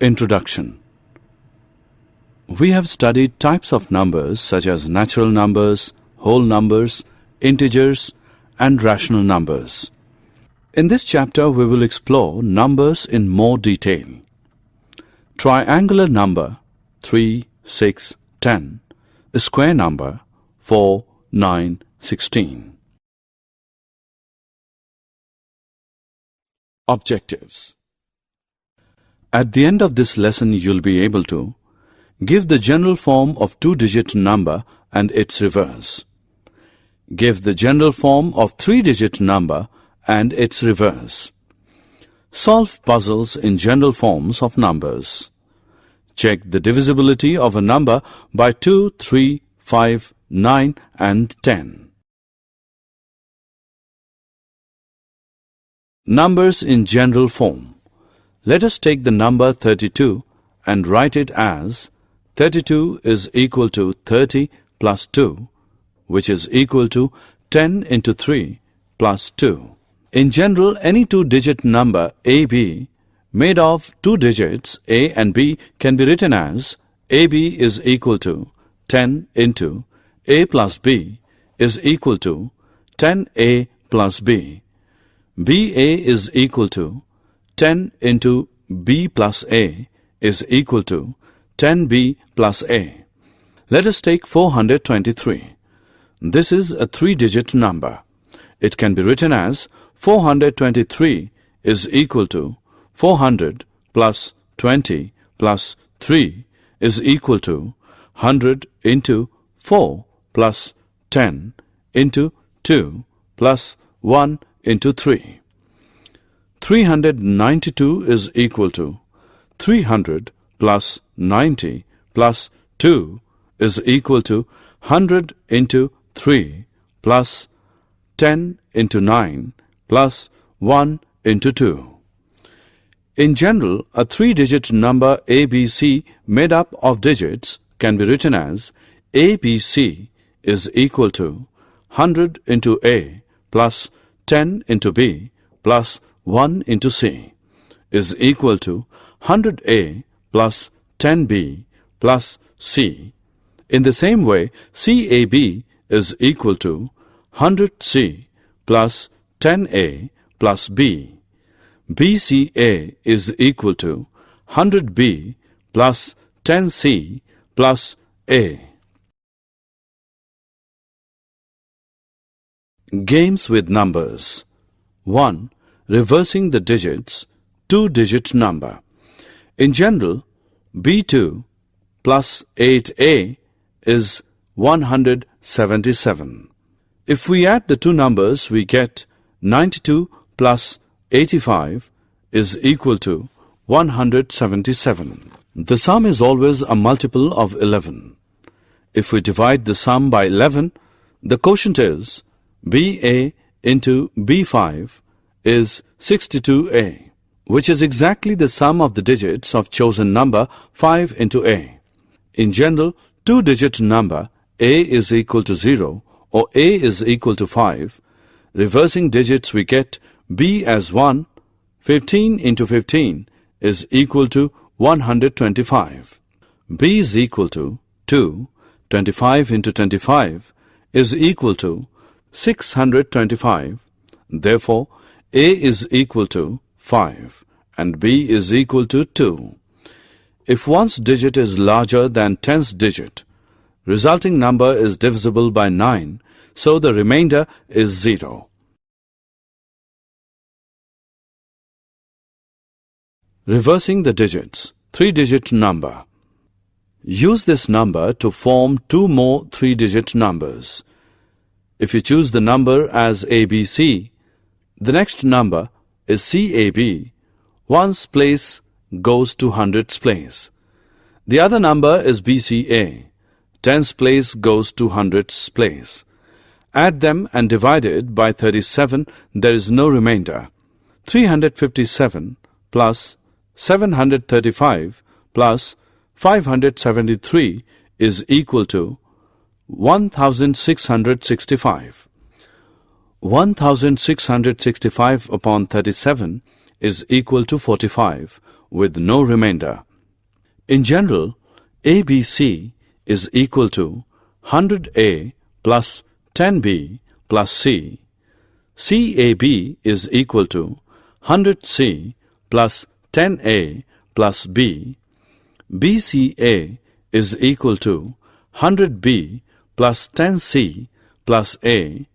Introduction. We have studied types of numbers such as natural numbers, whole numbers, integers, and rational numbers. In this chapter, we will explore numbers in more detail. Triangular number 3, 6, 10. A square number 4, 9, 16. Objectives. At the end of this lesson, you'll be able to give the general form of two-digit number and its reverse. Give the general form of three-digit number and its reverse. Solve puzzles in general forms of numbers. Check the divisibility of a number by 2, 3, 5, 9 and 10. Numbers in general form. Let us take the number 32 and write it as 32 is equal to 30 plus 2, which is equal to 10 into 3 plus 2. In general, any two-digit number AB made of two digits A and B can be written as AB is equal to 10 into A plus B is equal to 10A plus B. BA is equal to 10 into B plus A is equal to 10B plus A. Let us take 423. This is a three-digit number. It can be written as 423 is equal to 400 plus 20 plus 3 is equal to 100 into 4 plus 10 into 2 plus 1 into 3. 392 is equal to 300 plus 90 plus 2 is equal to 100 into 3 plus 10 into 9 plus 1 into 2. In general, a three-digit number ABC made up of digits can be written as ABC is equal to 100 into A plus 10 into B plus 1 into C is equal to 100A plus 10B plus C. In the same way, CAB is equal to 100C plus 10A plus B. BCA is equal to 100B plus 10C plus A. Games with numbers. 1. Reversing the digits, two-digit number. In general, B2 plus 8A is 177. If we add the two numbers, we get 92 plus 85 is equal to 177. The sum is always a multiple of 11. If we divide the sum by 11, the quotient is BA into B5 is 62A, which is exactly the sum of the digits of chosen number 5 into A. In general, two-digit number A is equal to 0 or A is equal to 5. Reversing digits, we get B as 1. 15 into 15 is equal to 125. B is equal to 2. 25 into 25 is equal to 625. Therefore, A is equal to 5 and B is equal to 2. If one's digit is larger than 10th digit, resulting number is divisible by 9, so the remainder is 0. Reversing the digits, three-digit number. Use this number to form two more three-digit numbers. If you choose the number as ABC, the next number is CAB. One's place goes to hundredths place. The other number is BCA. Tens place goes to hundredths place. Add them and divide it by 37. There is no remainder. 357 plus 735 plus 573 is equal to 1665. 1665 upon 37 is equal to 45. with no remainder. In general, ABC is equal to 100A plus 10B plus C. CAB is equal to 100C plus 10A plus B. BCA is equal to 100B plus 10C plus A.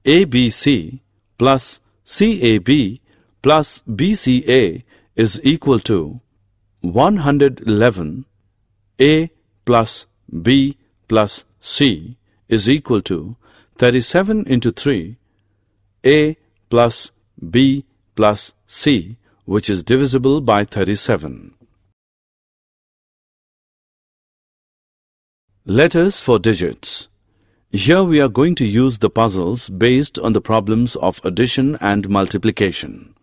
ABC plus CAB plus BCA is equal to 111. A plus B plus C is equal to 37 into 3. A plus B plus C, which is divisible by 37. Letters for digits. Here we are going to use the puzzles based on the problems of addition and multiplication.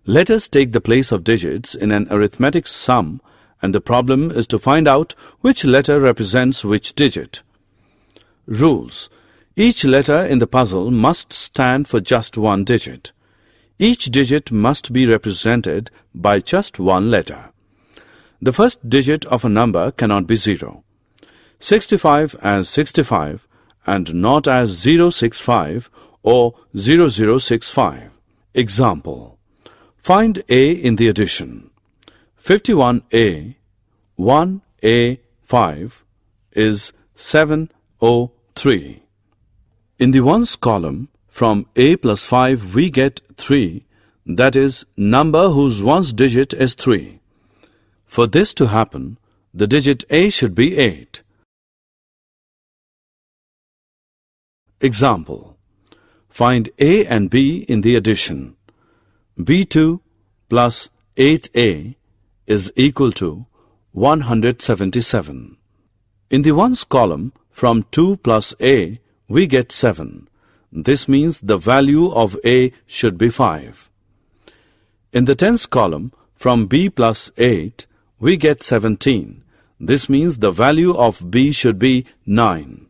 Let us take the place of digits in an arithmetic sum, and the problem is to find out which letter represents which digit. Rules. Each letter in the puzzle must stand for just one digit. Each digit must be represented by just one letter. The first digit of a number cannot be 0. 65 as 65 and not as 065 or 0065. Example. Find A in the addition. 51A, 1A, 5 is 703. In the ones column, from A plus 5 we get 3, that is, number whose ones digit is 3. For this to happen, the digit A should be 8. Example. Find A and B in the addition. B2 plus 8A is equal to 177. In the ones column, from 2 plus A, we get 7. This means the value of A should be 5. In the tens column, from B plus 8, we get 17. This means the value of B should be 9.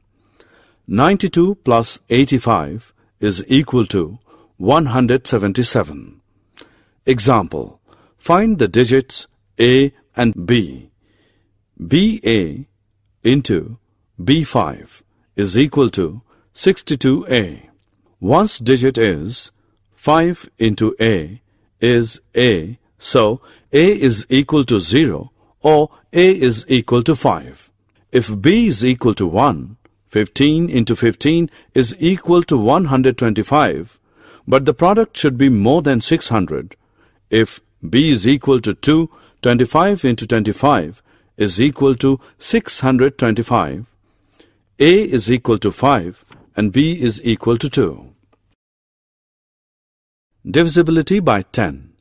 92 plus 85 is equal to 177. Example. Find the digits A and B. BA into B5 is equal to 62A. One's digit is 5 into A is A, so A is equal to 0 or A is equal to 5. If B is equal to 1, 15 into 15 is equal to 125, but the product should be more than 600. If B is equal to 2, 25 into 25 is equal to 625. A is equal to 5 and B is equal to 2. Divisibility by 10.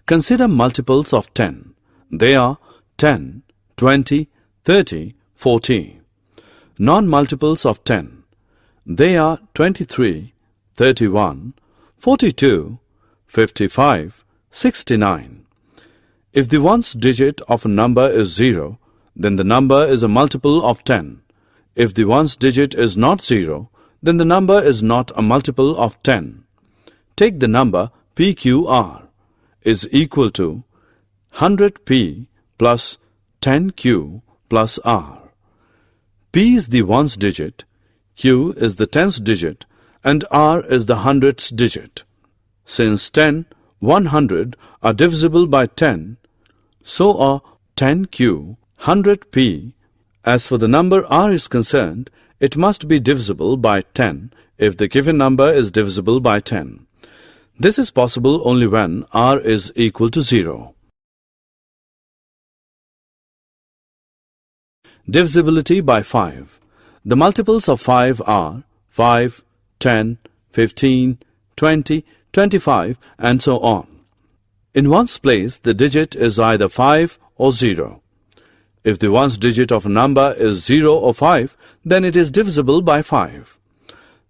Consider multiples of 10. They are 10, 20, 30, 40. Non-multiples of 10. They are 23, 31, 42, 55, 69. If the ones digit of a number is 0, then the number is a multiple of 10. If the ones digit is not 0, then the number is not a multiple of 10. Take the number PQR is equal to 100P plus 10Q plus R. P is the ones digit, Q is the tens digit, and R is the hundredths digit. Since 10, 100 are divisible by 10, so are 10Q, 100P. As for the number R is concerned, it must be divisible by 10 if the given number is divisible by 10. This is possible only when R is equal to 0. Divisibility by 5. The multiples of 5 are 5, 10, 15, 20, 25 and so on. In ones place, the digit is either 5 or 0. If the ones digit of a number is 0 or 5, then it is divisible by 5.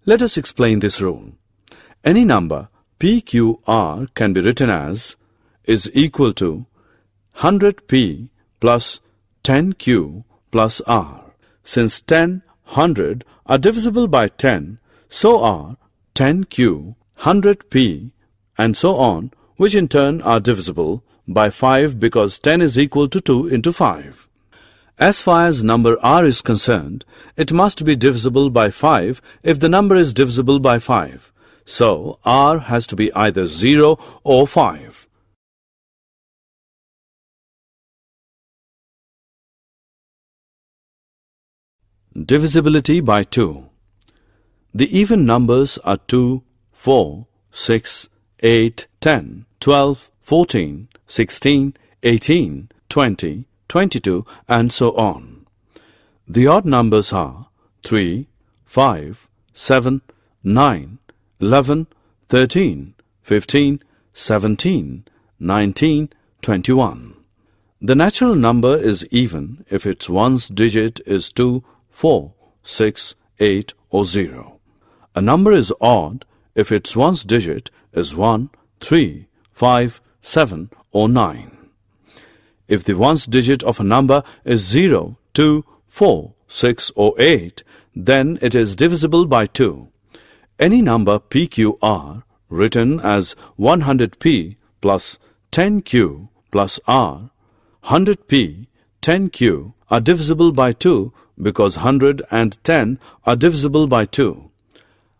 Let us explain this rule. Any number PQR can be written as is equal to 100P plus 10Q plus R. Since 10, 100 are divisible by 10, so are 10Q, 100P and so on, which in turn are divisible by 5 because 10 is equal to 2 into 5. As far as number r is concerned, it must be divisible by 5 if the number is divisible by 5. So, r has to be either 0 or 5. Divisibility by 2. The even numbers are 2, 4, 6, 8, 10, 12, 14, 16, 18, 20, 22, and so on. The odd numbers are 3, 5, 7, 9, 11, 13, 15, 17, 19, 21. The natural number is even if its ones digit is 2, 4, 6, 8 or 0. A number is odd if its ones digit is 1, 3, 5, 7 or 9. If the ones digit of a number is 0, 2, 4, 6 or 8, then it is divisible by 2. Any number PQR written as 100P plus 10Q plus R, 100P, 10Q are divisible by 2 because 100 and 10 are divisible by 2.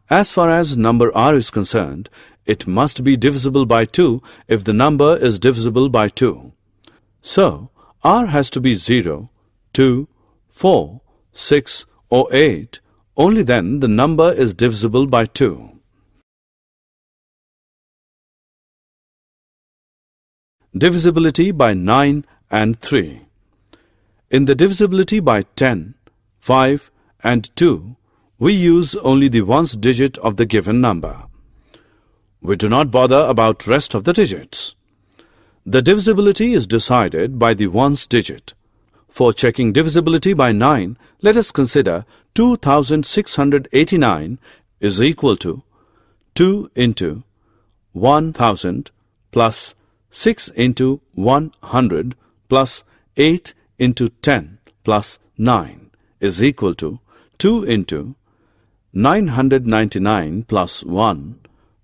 As far as number r is concerned, it must be divisible by 2 if the number is divisible by 2. So, r has to be 0, 2, 4, 6 or 8, only then the number is divisible by 2. Divisibility by 9 and 3. In the divisibility by 10, 5 and 2, we use only the ones digit of the given number. We do not bother about rest of the digits. The divisibility is decided by the ones digit. For checking divisibility by 9, let us consider 2689 is equal to 2 into 1000 plus 6 into 100 plus 8 into 10 plus 9 is equal to 2 into 999 plus 1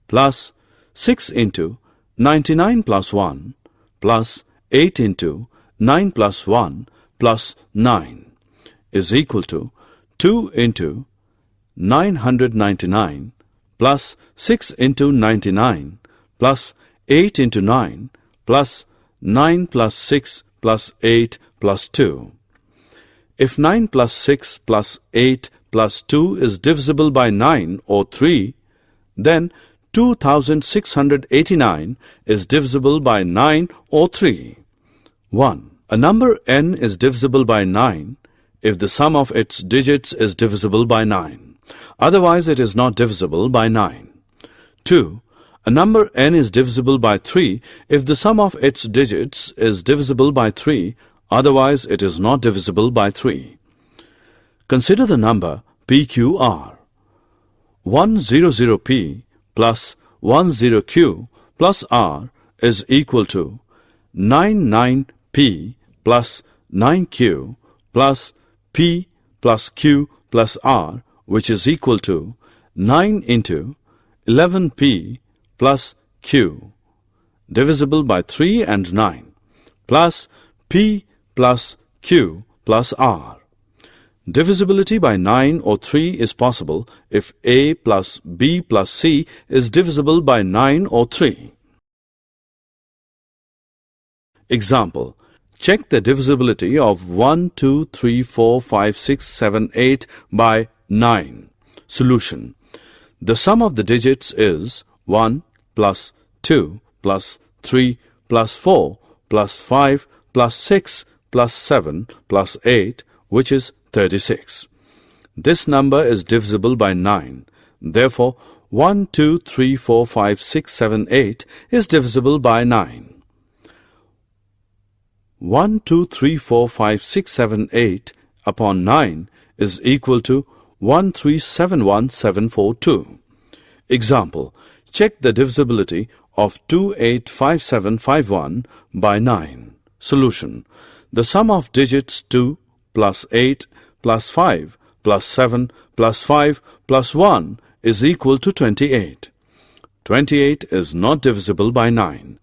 plus 6 into 99 plus 1 plus 8 into 9 plus 1 plus 9 is equal to 2 into 999 plus 6 into 99 plus 8 into 9 plus 9 plus 6 plus 8 plus 2. If 9 plus 6 plus 8 plus 2 is divisible by 9 or 3, then 2689 is divisible by 9 or 3. 1. A number n is divisible by 9 if the sum of its digits is divisible by 9. Otherwise, it is not divisible by 9. 2. A number n is divisible by 3 if the sum of its digits is divisible by 3. Otherwise, it is not divisible by 3. Consider the number PQR. 100P plus 10Q plus R is equal to 99P plus 9Q plus P plus Q plus R, which is equal to 9 into 11P plus Q, divisible by 3 and 9, plus P plus Q plus R. Divisibility by 9 or 3 is possible if A plus B plus C is divisible by 9 or 3. Example. Check the divisibility of 1, 2, 3, 4, 5, 6, 7, 8 by 9. Solution. The sum of the digits is 1 plus 2 plus 3 plus 4 plus 5 plus 6 plus 7 plus 8, which is 36. This number is divisible by 9. Therefore, 1, 2, 3, 4, 5, 6, 7, 8 is divisible by 9. 1, 2, 3, 4, 5, 6, 7, 8 upon 9 is equal to 1371742. Example. Check the divisibility of 285751 by 9. Solution. The sum of digits 2 plus 8 plus 5 plus 7 plus 5 plus 1 is equal to 28. 28 is not divisible by 9.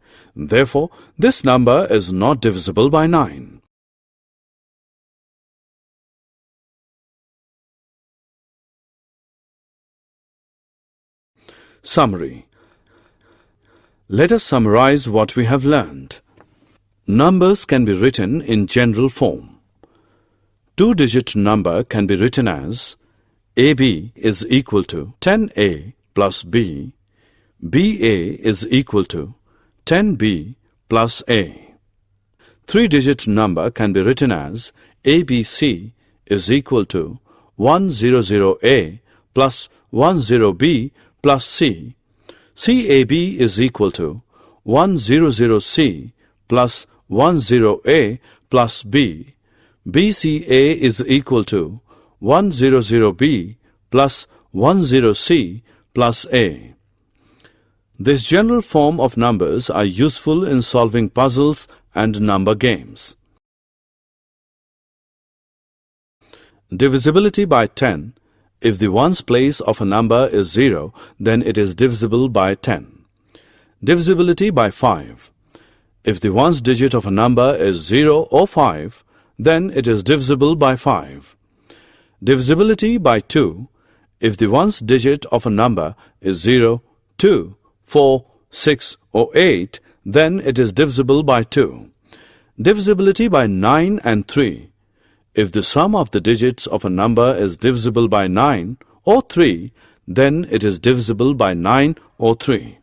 Therefore, this number is not divisible by 9. Summary. Let us summarize what we have learned. Numbers can be written in general form. Two-digit number can be written as AB is equal to 10A plus B, BA is equal to 10B plus A. Three-digit number can be written as ABC is equal to 100A plus 10B plus C. CAB is equal to 100C plus 10A plus B. BCA is equal to 100B plus 10C plus A. This general form of numbers are useful in solving puzzles and number games. Divisibility by 10. If the ones place of a number is 0, then it is divisible by 10. Divisibility by 5. If the ones digit of a number is 0 or 5, then it is divisible by 5. Divisibility by 2. If the ones digit of a number is 0, 2, 4, 6 or 8, then it is divisible by 2. Divisibility by 9 and 3. If the sum of the digits of a number is divisible by 9 or 3, then it is divisible by 9 or 3.